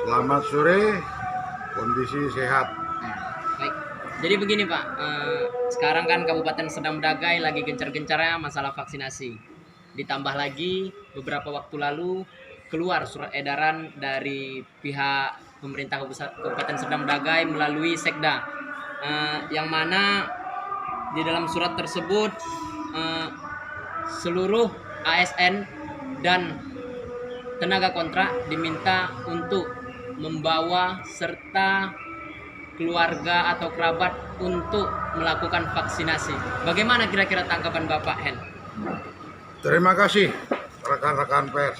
Selamat sore, kondisi sehat. Nah, baik. Jadi begini Pak, sekarang kan Kabupaten Serdang Bedagai lagi gencar-gencarnya masalah vaksinasi. Ditambah lagi beberapa waktu lalu keluar surat edaran dari pihak pemerintah Kabupaten Serdang Bedagai melalui Sekda, yang mana di dalam surat tersebut eh, seluruh ASN dan tenaga kontrak diminta untuk membawa serta keluarga atau kerabat untuk melakukan vaksinasi. Bagaimana kira-kira tanggapan Bapak Hen? Terima kasih rekan-rekan pers.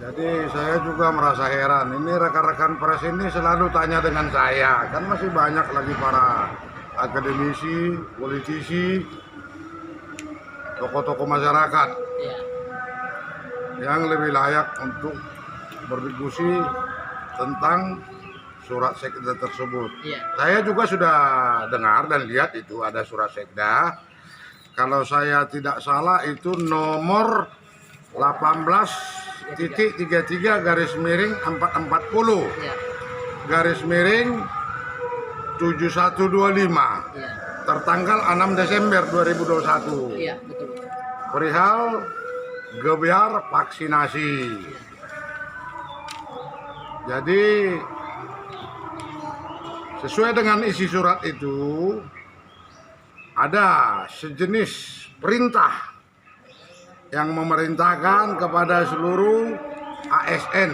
Jadi saya juga merasa heran. Ini rekan-rekan pers ini selalu tanya dengan saya. Kan masih banyak lagi para akademisi, politisi, tokoh-tokoh masyarakat Ya, yang lebih layak untuk berdiskusi tentang surat sekda tersebut. iya, Saya juga sudah dengar dan lihat itu ada surat sekda. Kalau saya tidak salah itu nomor 18.33 garis miring 440 iya, garis miring 7125 iya, tertanggal 6 Desember 2021 iya, betul. perihal gebyar vaksinasi. Jadi sesuai dengan isi surat itu ada sejenis perintah yang memerintahkan kepada seluruh ASN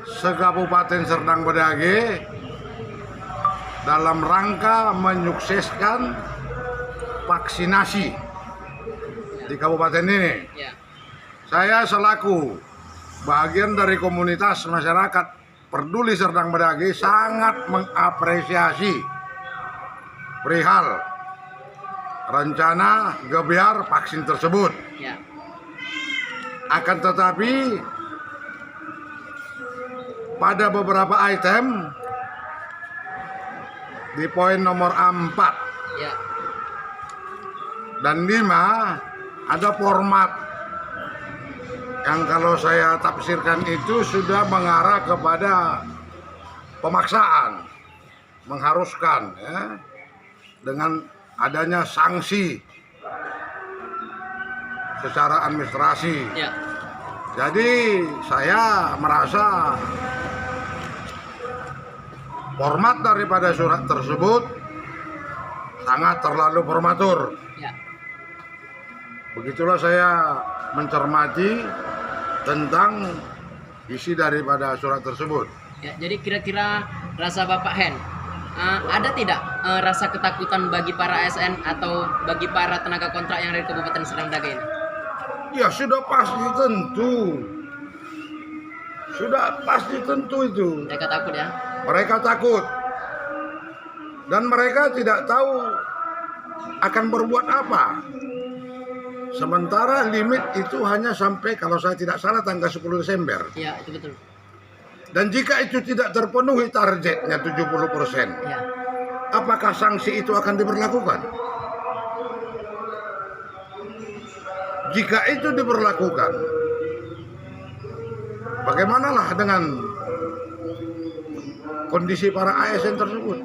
se-Kabupaten Serdang Bedagai dalam rangka menyukseskan vaksinasi di kabupaten ini. Ya, Saya selaku bagian dari komunitas masyarakat peduli Serdang Bedagai sangat mengapresiasi perihal rencana gebyar vaksin tersebut. ya, Akan tetapi pada beberapa item di poin nomor 4 ya, dan 5 ada format yang kalau saya tafsirkan itu sudah mengarah kepada pemaksaan, mengharuskan ya, dengan adanya sanksi secara administrasi. ya, Jadi saya merasa format daripada surat tersebut sangat terlalu prematur. ya. Begitulah saya mencermati tentang isi daripada surat tersebut. Ya, jadi kira-kira rasa Bapak Hen, ada tidak rasa ketakutan bagi para ASN atau bagi para tenaga kontrak yang dari Kabupaten Serdang Bedagai ini? Ya sudah pasti tentu. Sudah pasti tentu itu. Mereka takut ya? Mereka takut. Dan mereka tidak tahu akan berbuat apa. Sementara limit itu hanya sampai kalau saya tidak salah tanggal 10 Desember. Iya, itu betul. Dan jika itu tidak terpenuhi targetnya 70%, Ya, apakah sanksi itu akan diberlakukan? Jika itu diberlakukan, bagaimanalah dengan kondisi para ASN tersebut?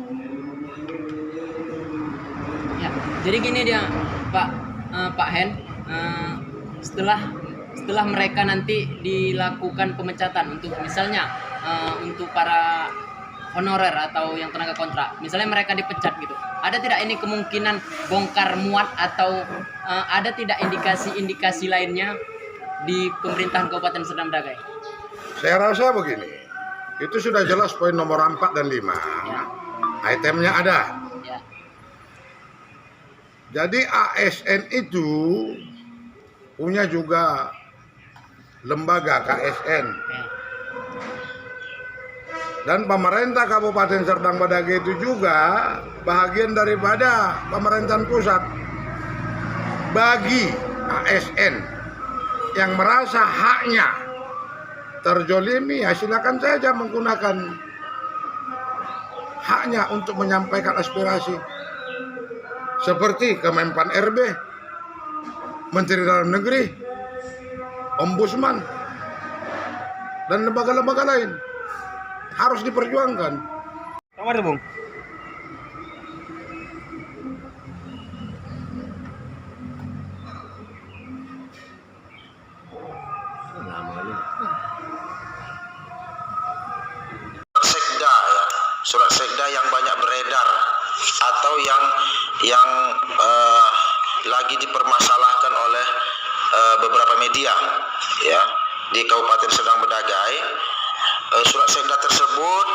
ya. Jadi gini dia, Pak Hen, setelah mereka nanti dilakukan pemecatan untuk misalnya untuk para honorer atau yang tenaga kontrak, misalnya mereka dipecat gitu, ada tidak ini kemungkinan bongkar muat atau ada tidak indikasi-indikasi lainnya di pemerintahan Kabupaten Serdang Bedagai? Saya rasa begini, itu sudah jelas poin nomor 4 dan 5, itemnya ada. Ya, Jadi ASN itu punya juga lembaga KSN. ya, Dan pemerintah Kabupaten Serdang Bedagai itu juga bagian daripada pemerintahan pusat. Bagi ASN yang merasa haknya terjolimi, ya silakan saja menggunakan haknya untuk menyampaikan aspirasi. Seperti Kemenpan RB, Menteri Dalam Negeri, Ombudsman, dan lembaga-lembaga lain. Harus diperjuangkan. Kamar tuh, Bung. Sekda ya, surat sekda yang banyak beredar atau yang lagi dipermasalahkan oleh beberapa media ya di Kabupaten Serdang Bedagai. Surat sekda tersebut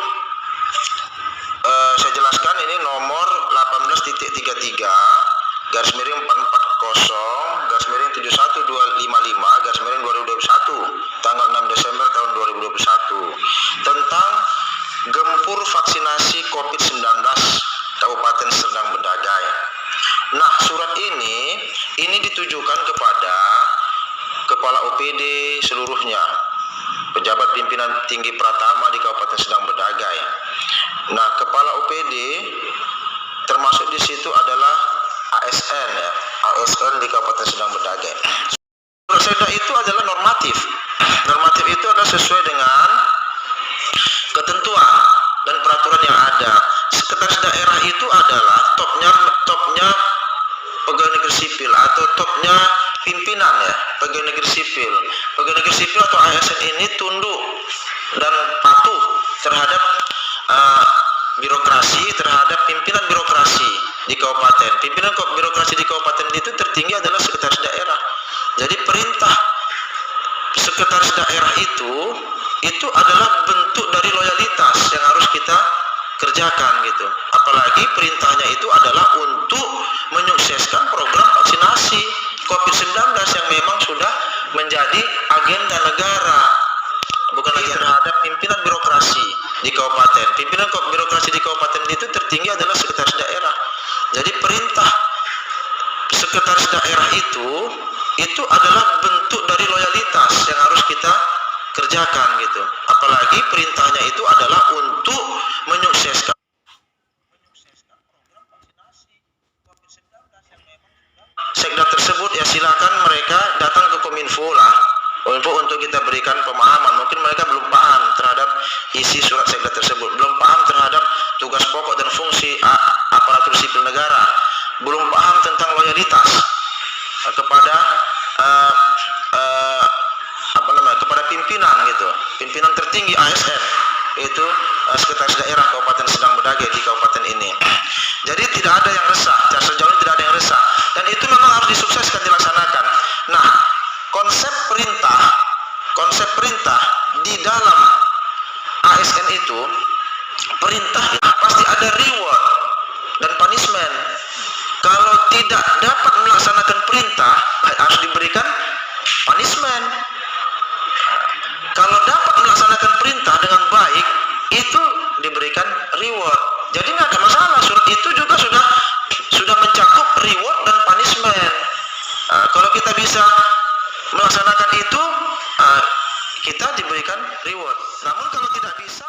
saya jelaskan ini nomor 18.333/71/71255/2021 tanggal 6 Desember tahun 2021 tentang gempur vaksinasi COVID-19 Kabupaten Serdang Bedagai. Nah, surat ini ditujukan kepada Kepala OPD seluruhnya, pejabat pimpinan tinggi Pratama di Kabupaten Serdang Bedagai. Nah, Kepala OPD termasuk di situ adalah ASN ya, ASN di Kabupaten Serdang Bedagai. Surat sekda itu adalah normatif. Normatif itu adalah sesuai dengan ketentuan dan peraturan yang ada. Sekretaris daerah itu adalah topnya pegawai negeri sipil atau topnya pimpinan ya, pegawai negeri sipil. Pegawai negeri sipil atau ASN ini tunduk dan patuh terhadap birokrasi, terhadap pimpinan birokrasi di kabupaten. Pimpinan birokrasi di kabupaten itu tertinggi adalah sekretaris daerah. Jadi perintah sekretaris daerah itu adalah bentuk dari loyalitas yang harus kita kerjakan gitu. Apalagi perintahnya itu adalah untuk menyukseskan program vaksinasi COVID-19 yang memang sudah menjadi agenda negara, bukan lagi terhadap pimpinan birokrasi di kabupaten. Pimpinan birokrasi di kabupaten itu tertinggi adalah sekretaris daerah. Jadi perintah sekretaris daerah itu adalah bentuk dari loyalitas yang harus kita kerjakan gitu. Apalagi perintahnya itu adalah untuk menyukseskan program vaksinasi COVID-19 yang memang sekda tersebut. Ya silakan mereka datang ke Kominfo lah untuk kita berikan pemahaman. Mungkin mereka belum paham terhadap isi surat sekda tersebut, belum paham terhadap tugas pokok dan fungsi aparatur sipil negara, belum paham tentang loyalitas kepada kepada pimpinan gitu, pimpinan tertinggi ASN itu sekretaris daerah Kabupaten Serdang Bedagai di kabupaten ini. Jadi tidak ada yang resah, sejauh ini tidak ada yang resah, dan itu memang harus disukseskan, dilaksanakan. Nah, konsep perintah di dalam ASN itu, perintah pasti ada reward dan punishment. Kalau tidak dapat melaksanakan perintah, harus diberikan punishment. Kalau dapat melaksanakan perintah dengan baik, itu diberikan reward. Jadi nggak ada masalah. Surat itu juga sudah mencakup reward dan punishment. Kalau kita bisa melaksanakan itu, kita diberikan reward. Namun kalau tidak bisa,